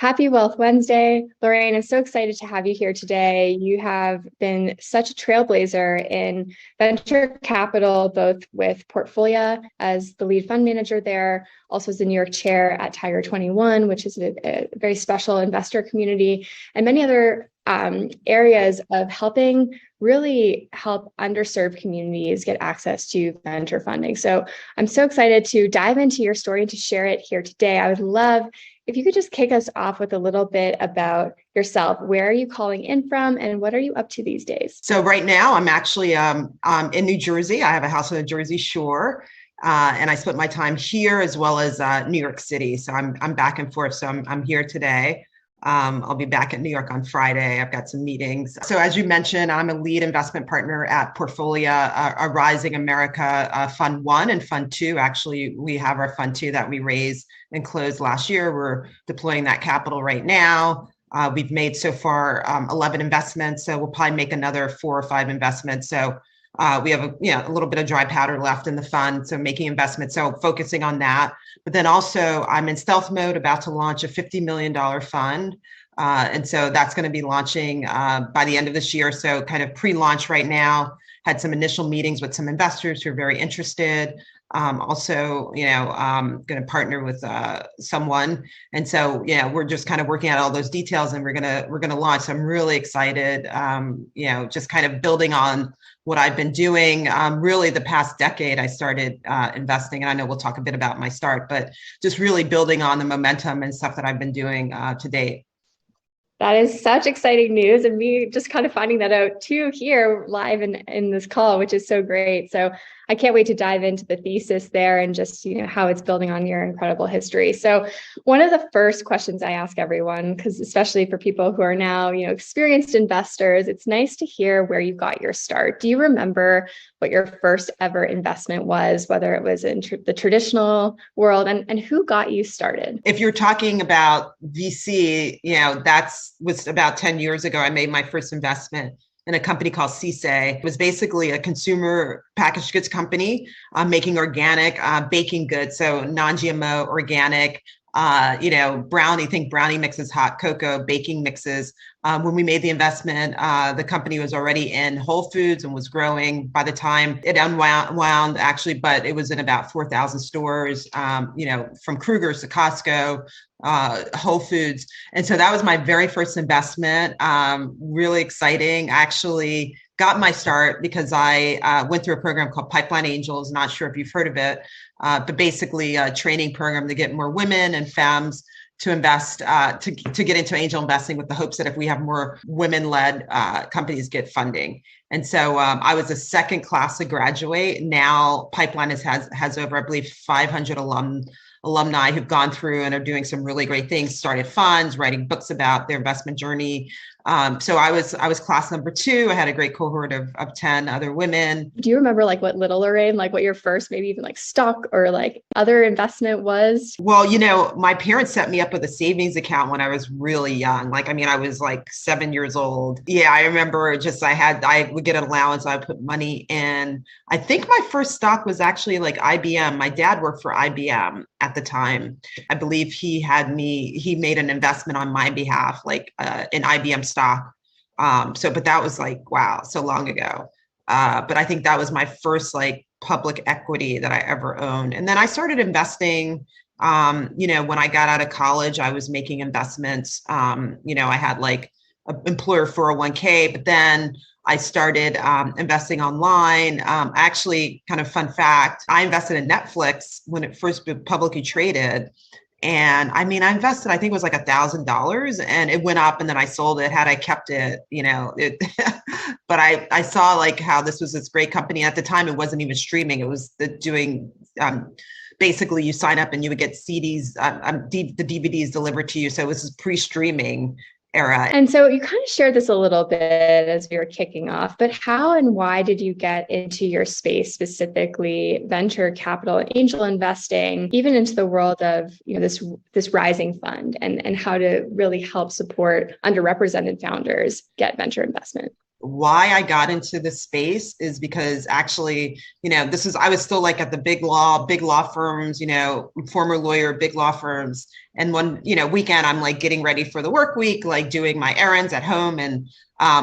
Happy Wealth Wednesday. Lorraine, I'm so excited to have you here today. You have been such a trailblazer in venture capital, both with Portfolia as the lead fund manager there, also as the New York chair at Tiger 21, which is a very special investor community, and many other areas of helping really help underserved communities get access to venture funding. So I'm so excited to dive into your story and to share it here today. I would love if you could just kick us off with a little bit about yourself. Where are you calling in from and what are you up to these days? So right now I'm actually in New Jersey. I have a house on the Jersey Shore. And I split my time here as well as New York City. So I'm back and forth. So I'm here today. I'll be back in New York on Friday. I've got some meetings. So as you mentioned, I'm a lead investment partner at Portfolia, a Rising America Fund 1 and Fund 2. Actually, we have our Fund 2 that we raised and closed last year. We're deploying that capital right now. We've made so far 11 investments, so we'll probably make another 4 or 5 investments. So we have a little bit of dry powder left in the fund, so making investments, so focusing on that. But then also I'm in stealth mode, about to launch a $50 million fund. And so that's going to be launching by the end of this year. So kind of pre-launch right now, had some initial meetings with some investors who are very interested. Also, going to partner with someone. And so, we're just kind of working out all those details and we're going to launch. So I'm really excited, just kind of building on what I've been doing. Really the past decade, I started investing, and I know we'll talk a bit about my start, but just really building on the momentum and stuff that I've been doing to date. That is such exciting news, and me just kind of finding that out too here live in this call, which is so great. So I can't wait to dive into the thesis there and just how it's building on your incredible history. So one of the first questions I ask everyone, because especially for people who are now experienced investors, it's nice to hear where you got your start. Do you remember what your first ever investment was, whether it was in the traditional world, and who got you started? If you're talking about VC, was about 10 years ago. I made my first investment in a company called Cisse. It was basically a consumer packaged goods company making organic baking goods, so non-GMO, organic. Brownie mixes, hot cocoa, baking mixes. When we made the investment, the company was already in Whole Foods and was growing. By the time it unwound actually, but it was in about 4,000 stores, from Kruger's to Costco, Whole Foods. And so that was my very first investment. Really exciting. Actually got my start because I went through a program called Pipeline Angels. Not sure if you've heard of it, but basically a training program to get more women and femmes to invest, to get into angel investing, with the hopes that if we have more women-led companies get funding. And so I was a second class to graduate. Now Pipeline has over, I believe, 500 alumni who've gone through and are doing some really great things, started funds, writing books about their investment journey. So I was class number 2. I had a great cohort of 10 other women. Do you remember what little Lorraine, what your first maybe even stock or other investment was? Well, my parents set me up with a savings account when I was really young. I was 7 years old. Yeah, I remember I would get an allowance. I would put money in. I think my first stock was actually IBM. My dad worked for IBM at the time. I believe he made an investment on my behalf, in IBM stock. But that was wow, so long ago. But I think that was my first public equity that I ever owned. And then I started investing, when I got out of college, I was making investments. I had an employer 401k, but then I started investing online. Actually, kind of fun fact, I invested in Netflix when it first publicly traded. And I invested, I think it was $1,000, and it went up and then I sold it. Had I kept it, but I saw how this was this great company. At the time, it wasn't even streaming. It was doing, basically you sign up and you would get CDs, the DVDs delivered to you. So it was pre-streaming era. And so you kind of shared this a little bit as we were kicking off, but how and why did you get into your space, specifically venture capital, angel investing, even into the world of this rising fund, and how to really help support underrepresented founders get venture investment? why I got into this space is because actually, I was still like at the big law firms, former lawyer, big law firms. And one, weekend, I'm like getting ready for the work week, like doing my errands at home and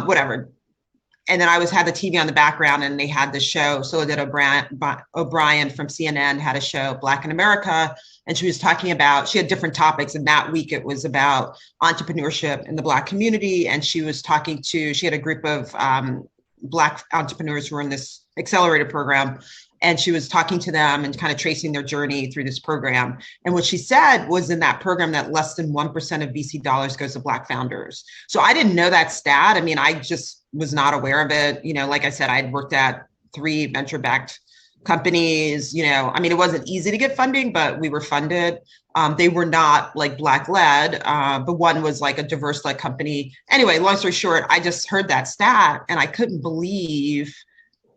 whatever. And then I had the TV on the background, and they had the show. So did O'Brien from CNN had a show, Black in America. And she was talking about, she had different topics. And that week it was about entrepreneurship in the Black community. And she had a group of Black entrepreneurs who were in this accelerator program. And she was talking to them and kind of tracing their journey through this program. And what she said was in that program that less than 1% of VC dollars goes to Black founders. So I didn't know that stat. I mean, I just was not aware of it. Like I said, I'd worked at 3 venture-backed companies. I mean, it wasn't easy to get funding, but we were funded. They were not like Black-led, but one was like a diverse-led company. Anyway, long story short, I just heard that stat and I couldn't believe,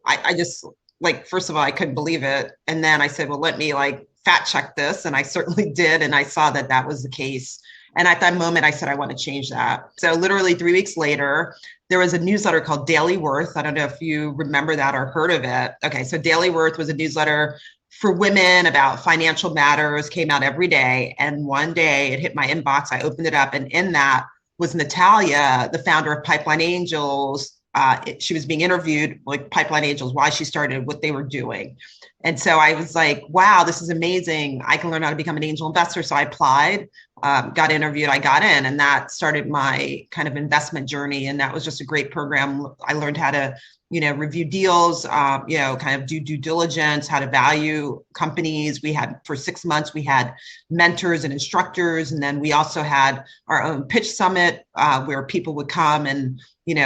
I just, like, first of all, I couldn't believe it. And then I said, well, let me like fact check this. And I certainly did. And I saw that that was the case. And at that moment, I said, I want to change that. So literally 3 weeks later, there was a newsletter called Daily Worth. I don't know if you remember that or heard of it. Okay, so Daily Worth was a newsletter for women about financial matters, came out every day. And one day it hit my inbox. I opened it up, and in that was Natalia, the founder of Pipeline Angels. She was being interviewed, like Pipeline Angels, why she started, what they were doing. And so I was like, wow, this is amazing. I can learn how to become an angel investor. So I applied, got interviewed, I got in, and that started my kind of investment journey. And that was just a great program. I learned how to, review deals, kind of do due diligence, how to value companies. We had, for 6 months, we had mentors and instructors. And then we also had our own pitch summit where people would come and, we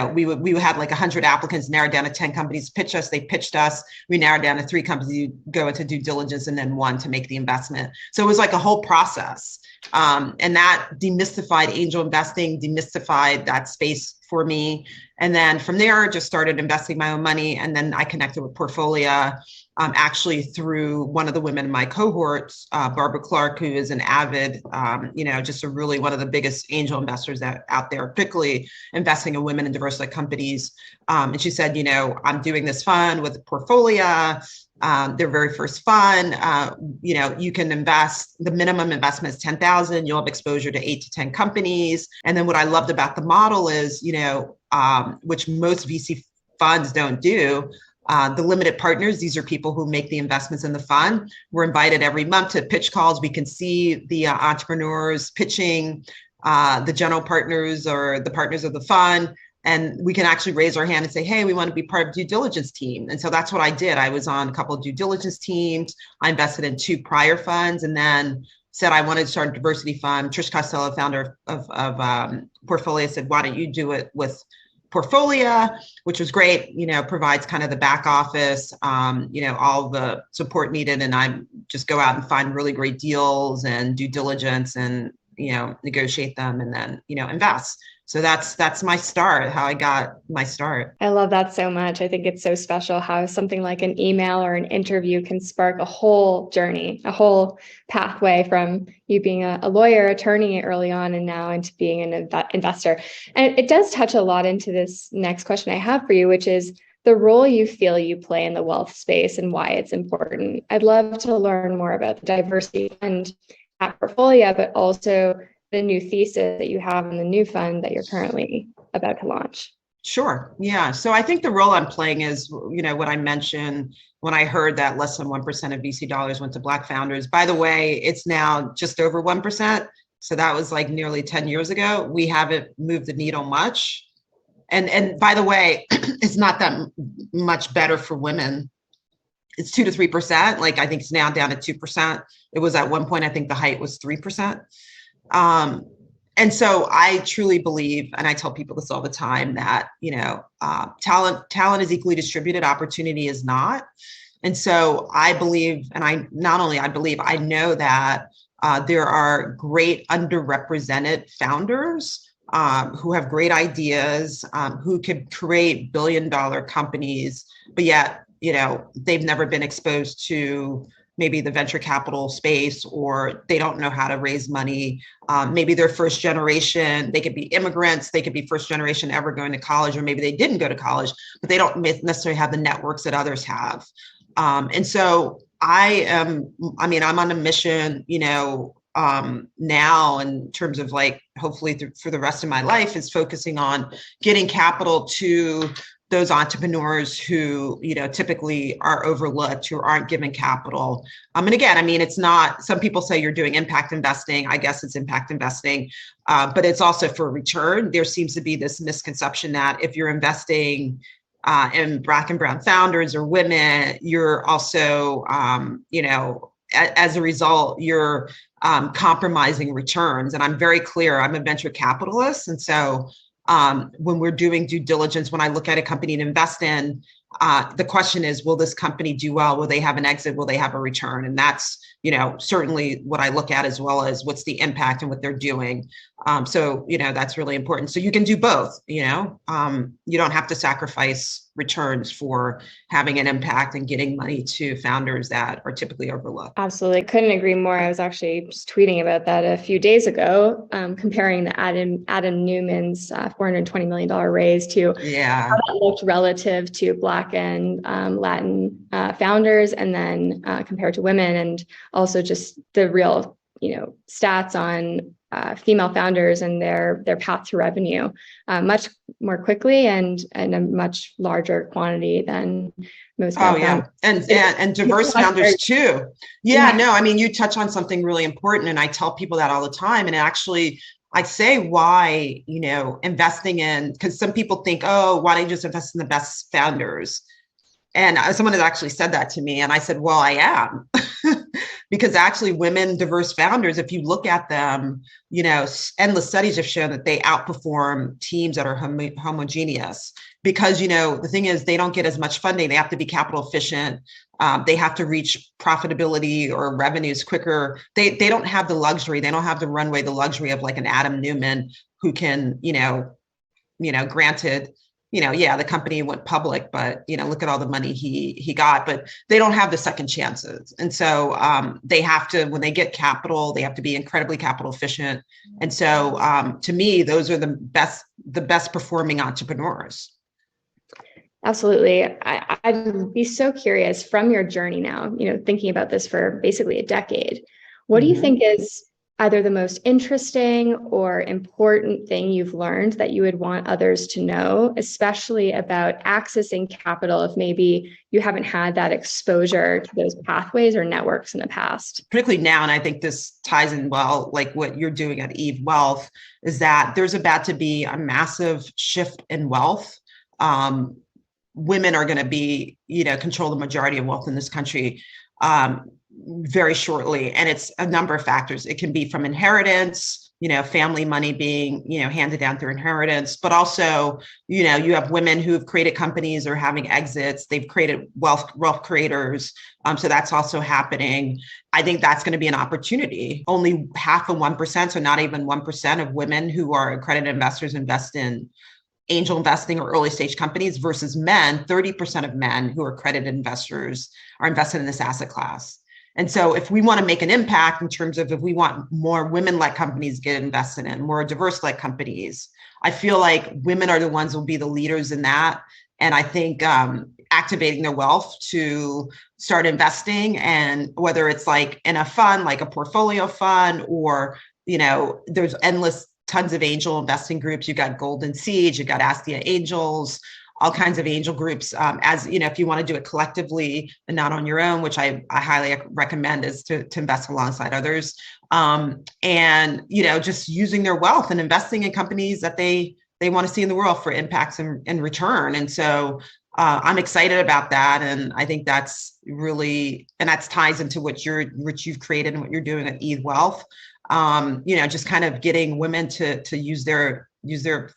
had like 100 applicants, narrowed down to 10 companies to pitch us. They pitched us. We narrowed down to 3 companies to go into due diligence, and then 1 to make the investment. So it was like a whole process. And that demystified angel investing, demystified that space for me. And then from there, just started investing my own money. And then I connected with Portfolia, actually through one of the women in my cohorts, Barbara Clark, who is an avid, just a really one of the biggest angel investors out there, particularly investing in women in diverse-led companies. And she said, I'm doing this fund with Portfolia. Their very first fund, you can invest, the minimum investment is 10,000, you'll have exposure to 8 to 10 companies. And then what I loved about the model is, which most VC funds don't do, the limited partners, these are people who make the investments in the fund. We're invited every month to pitch calls. We can see the entrepreneurs pitching, the general partners or the partners of the fund. And we can actually raise our hand and say, hey, we want to be part of due diligence team. And so that's what I did. I was on a couple of due diligence teams. I invested in 2 prior funds, and then said I wanted to start a diversity fund. Trish Costello, founder of Portfolia, said, why don't you do it with Portfolia, which was great, provides kind of the back office, all the support needed. And I just go out and find really great deals and due diligence and, negotiate them and then, invest. So that's my start, how I got my start. I love that so much. I think it's so special how something like an email or an interview can spark a whole journey, a whole pathway from you being a lawyer, attorney early on, and now into being an investor. And it does touch a lot into this next question I have for you, which is the role you feel you play in the wealth space and why it's important. I'd love to learn more about the diversity fund at Portfolia, but also the new thesis that you have in the new fund that you're currently about to launch. Sure. Yeah. So I think the role I'm playing is, what I mentioned when I heard that less than 1% of VC dollars went to Black founders. By the way, it's now just over 1%. So that was like nearly 10 years ago. We haven't moved the needle much. And by the way, it's not that much better for women. It's 2 to 3%. Like, I think it's now down to 2%. It was at one point, I think the height was 3%. And so I truly believe, and I tell people this all the time, that, talent is equally distributed, opportunity is not. And so I believe, and I know that there are great underrepresented founders who have great ideas, who could create billion-dollar companies, but yet, they've never been exposed to maybe the venture capital space, or they don't know how to raise money. Maybe they're first generation, they could be immigrants, they could be first generation ever going to college, or maybe they didn't go to college, but they don't necessarily have the networks that others have. And so I'm on a mission, now in terms of like, hopefully for the rest of my life, is focusing on getting capital to those entrepreneurs who, typically are overlooked, who aren't given capital. And again, it's not, some people say you're doing impact investing. I guess it's impact investing, but it's also for return. There seems to be this misconception that if you're investing in Black and brown founders or women, you're also, as a result, you're compromising returns. And I'm very clear, I'm a venture capitalist. And so when we're doing due diligence, when I look at a company to invest in, the question is, will this company do well? Will they have an exit? Will they have a return? And that's, certainly what I look at, as well as what's the impact and what they're doing. So, that's really important. So you can do both, you don't have to sacrifice returns for having an impact and getting money to founders that are typically overlooked. Absolutely. Couldn't agree more. I was actually just tweeting about that a few days ago, comparing the Adam Newman's $420 million raise to how that looked relative to Black and Latin founders, and then compared to women, and also just the real, stats on female founders and their path to revenue much more quickly and a much larger quantity than most. And diverse founders too. No, you touch on something really important, and I tell people that all the time. And actually, I say why, investing in, because some people think, oh, why don't you just invest in the best founders? And someone has actually said that to me, and I said, well, I am. Because actually women, diverse founders, if you look at them, endless studies have shown that they outperform teams that are homogeneous. Because, the thing is, they don't get as much funding. They have to be capital efficient. They have to reach profitability or revenues quicker. They don't have the luxury. They don't have the runway, the luxury of like an Adam Newman, who can, granted, the company went public, but, look at all the money he got, but they don't have the second chances. And so they have to, when they get capital, they have to be incredibly capital efficient. And so to me, those are the best performing entrepreneurs. Absolutely. I'd be so curious, from your journey now, thinking about this for basically a decade, what do you think is either the most interesting or important thing you've learned that you would want others to know, especially about accessing capital if maybe you haven't had that exposure to those pathways or networks in the past? Particularly now, and I think this ties in well, like what you're doing at Eve Wealth, is that there's about to be a massive shift in wealth. Women are going to be, control the majority of wealth in this country very shortly. And it's a number of factors. It can be from inheritance, family money being, handed down through inheritance, but also, you have women who have created companies or having exits. They've created wealth creators. So that's also happening. I think that's going to be an opportunity. Only 0.5%, so not even 1% of women who are accredited investors invest in angel investing or early stage companies, versus men. 30% of men who are accredited investors are invested in this asset class. And so if we want to make an impact in terms of, if we want more women-led companies get invested in, more diverse-led companies, I feel like women are the ones who will be the leaders in that. And I think activating their wealth to start investing, and whether it's like in a fund, like a portfolio fund, or, there's tons of angel investing groups. You got Golden Seed, you got Astia Angels, all kinds of angel groups. If you want to do it collectively and not on your own, which I highly recommend, is to invest alongside others. Just using their wealth and investing in companies that they want to see in the world for impacts and return. And so I'm excited about that. And I think that's really, and that ties into what you've created and what you're doing at Eve Wealth. Just kind of getting women to use their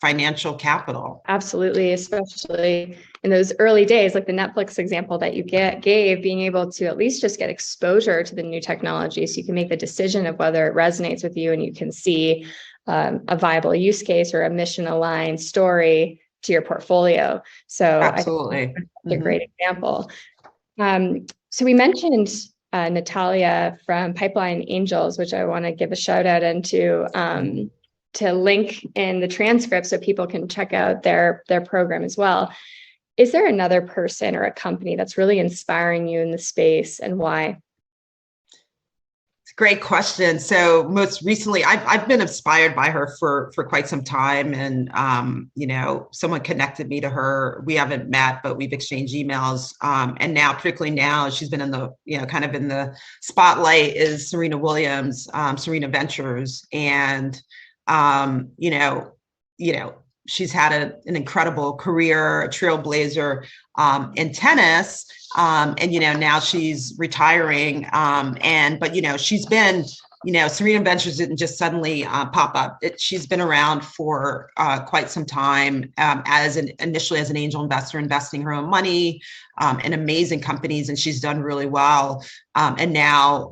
financial capital. Absolutely, especially in those early days, like the Netflix example that you gave, being able to at least just get exposure to the new technology, so you can make the decision of whether it resonates with you, and you can see a viable use case or a mission aligned story to your portfolio. So absolutely, I think that's a great example. So we mentioned Natalia from Pipeline Angels, which I want to give a shout out into, to link in the transcript so people can check out their program as well. Is there another person or a company that's really inspiring you in the space, and why? Great question. So most recently, I've been inspired by her for quite some time, and someone connected me to her. We haven't met, but we've exchanged emails. And now, particularly now, she's been in the kind of in the spotlight is Serena Williams, Serena Ventures, and she's had an incredible career, a trailblazer in tennis. And now she's retiring. But she's been, Serena Ventures didn't just suddenly pop up. She's been around for quite some time, initially as an angel investor, investing her own money in amazing companies, and she's done really well. And now,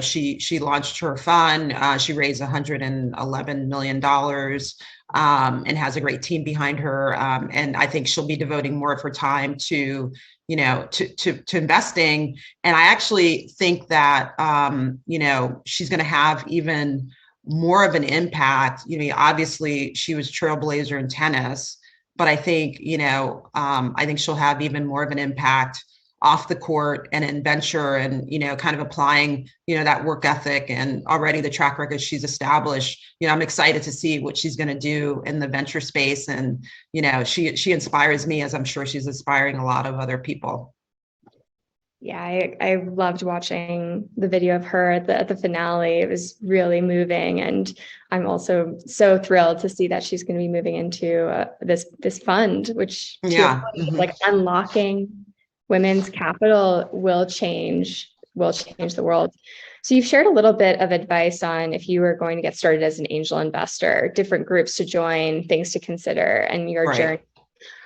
she launched her fund. She raised $111 million. And has a great team behind her. And I think she'll be devoting more of her time to investing. And I actually think that, she's going to have even more of an impact. Obviously she was a trailblazer in tennis, but I think, I think she'll have even more of an impact off the court and in venture, and kind of applying that work ethic and already the track record she's established. I'm excited to see what she's going to do in the venture space, and she inspires me, as I'm sure she's inspiring a lot of other people. Yeah, I loved watching the video of her at the finale. It was really moving, and I'm also so thrilled to see that she's going to be moving into this fund, which like unlocking women's capital will change the world. So you've shared a little bit of advice on if you were going to get started as an angel investor, different groups to join, things to consider, and your journey.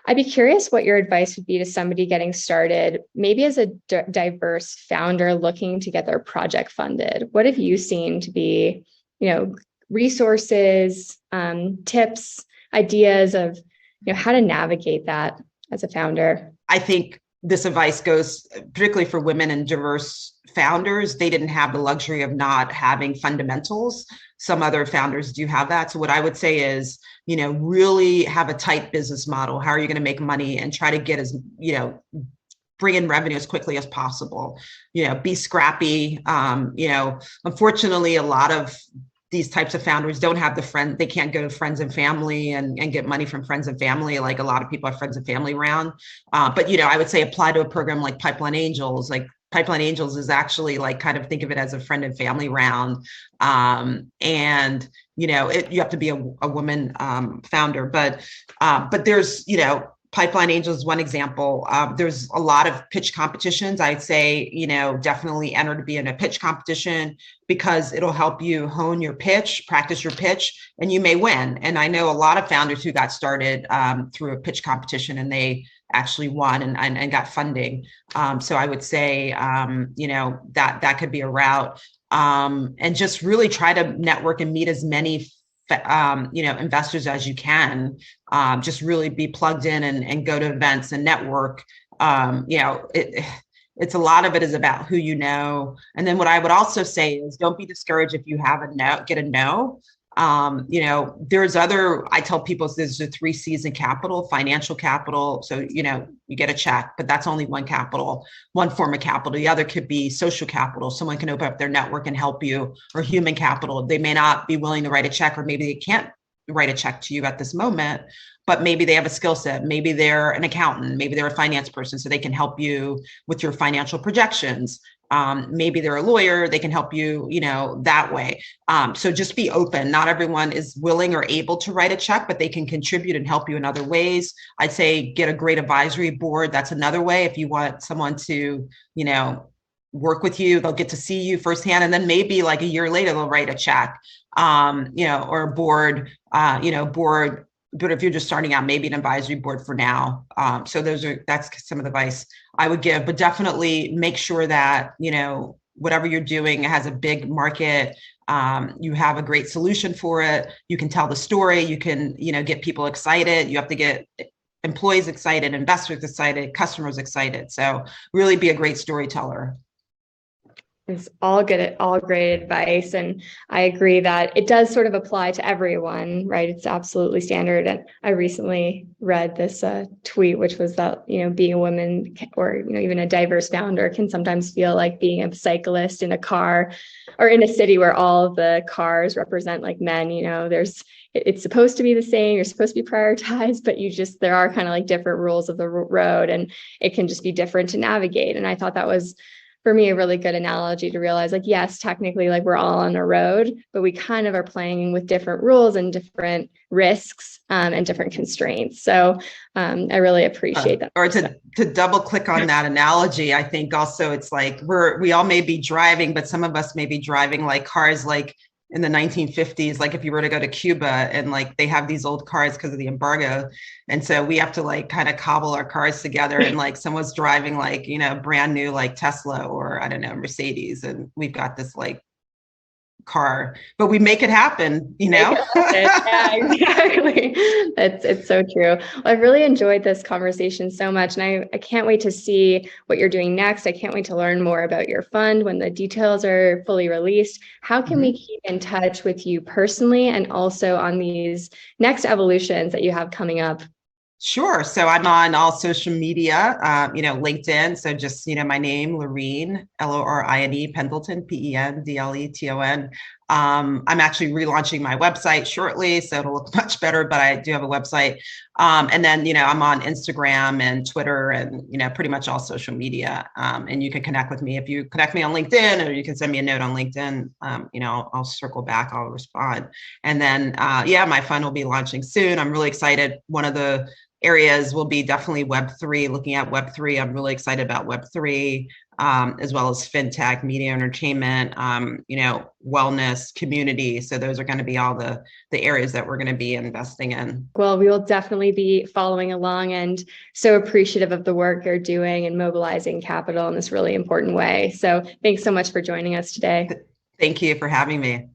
I'd be curious what your advice would be to somebody getting started, maybe as a diverse founder looking to get their project funded. What have you seen to be, resources, tips, ideas of, how to navigate that as a founder? I think this advice goes particularly for women and diverse founders. They didn't have the luxury of not having fundamentals. Some other founders do have that. So what I would say is, really have a tight business model. How are you going to make money, and try to get bring in revenue as quickly as possible. Be scrappy. Unfortunately, a lot of these types of founders don't have they can't go to friends and family and get money from friends and family. Like a lot of people have friends and family around. But, I would say apply to a program like Pipeline Angels. Like Pipeline Angels is actually like, kind of think of it as a friend and family round. And, you have to be a woman founder, but there's, Pipeline Angels is one example. There's a lot of pitch competitions. I'd say, definitely enter to be in a pitch competition, because it'll help you hone your pitch, practice your pitch, and you may win. And I know a lot of founders who got started through a pitch competition, and they actually won and got funding. So I would say, that could be a route. And just really try to network and meet as many investors as you can. Just really be plugged in and go to events and network. It's a lot of it is about who you know. And then what I would also say is, don't be discouraged if you have get a no. I tell people there's a 3 C's in capital: financial capital. So, you get a check, but that's only one form of capital. The other could be social capital. Someone can open up their network and help you, or human capital. They may not be willing to write a check, or maybe they can't write a check to you at this moment, but maybe they have a skill set. Maybe they're an accountant, maybe they're a finance person, so they can help you with your financial projections. Maybe they're a lawyer, they can help you, that way. So just be open. Not everyone is willing or able to write a check, but they can contribute and help you in other ways. I'd say get a great advisory board. That's another way. If you want someone to, work with you, they'll get to see you firsthand. And then maybe like a year later, they'll write a check, or a board, board. But if you're just starting out, maybe an advisory board for now. So that's some of the advice I would give, but definitely make sure that, whatever you're doing has a big market. You have a great solution for it. You can tell the story. You can, get people excited. You have to get employees excited, investors excited, customers excited. So really be a great storyteller. It's all good, all great advice. And I agree that it does sort of apply to everyone, right? It's absolutely standard. And I recently read this tweet, which was that, being a woman or, even a diverse founder can sometimes feel like being a cyclist in a car or in a city where all of the cars represent like men. It's supposed to be the same, you're supposed to be prioritized, but there are kind of like different rules of the road, and it can just be different to navigate. And I thought that was, for me, a really good analogy to realize, like, yes, technically, like, we're all on a road, but we kind of are playing with different rules and different risks, and different constraints. So I really appreciate that. Or to double click on that analogy, I think also it's like we all may be driving, but some of us may be driving like cars like in the 1950s, like if you were to go to Cuba and like they have these old cars because of the embargo. And so we have to like kind of cobble our cars together, and like someone's driving like, brand new like Tesla or I don't know, Mercedes. And we've got this like car, but we make it happen, Yeah, exactly. It's so true. Well, I've really enjoyed this conversation so much, and I can't wait to see what you're doing next. I can't wait to learn more about your fund when the details are fully released. How can we keep in touch with you personally and also on these next evolutions that you have coming up? Sure. So I'm on all social media, LinkedIn. So just, my name, Lorine, Lorine Pendleton, Pendleton. I'm actually relaunching my website shortly, so it'll look much better, but I do have a website. And then, I'm on Instagram and Twitter and, pretty much all social media. And you can connect with me if you connect me on LinkedIn, or you can send me a note on LinkedIn. I'll circle back, I'll respond. And then, my fund will be launching soon. I'm really excited. One of the areas will be definitely Web3, looking at Web3. I'm really excited about Web3, as well as fintech, media, entertainment, wellness, community. So those are going to be all the areas that we're going to be investing in. Well, we will definitely be following along, and so appreciative of the work you're doing and mobilizing capital in this really important way. So thanks so much for joining us today. Thank you for having me.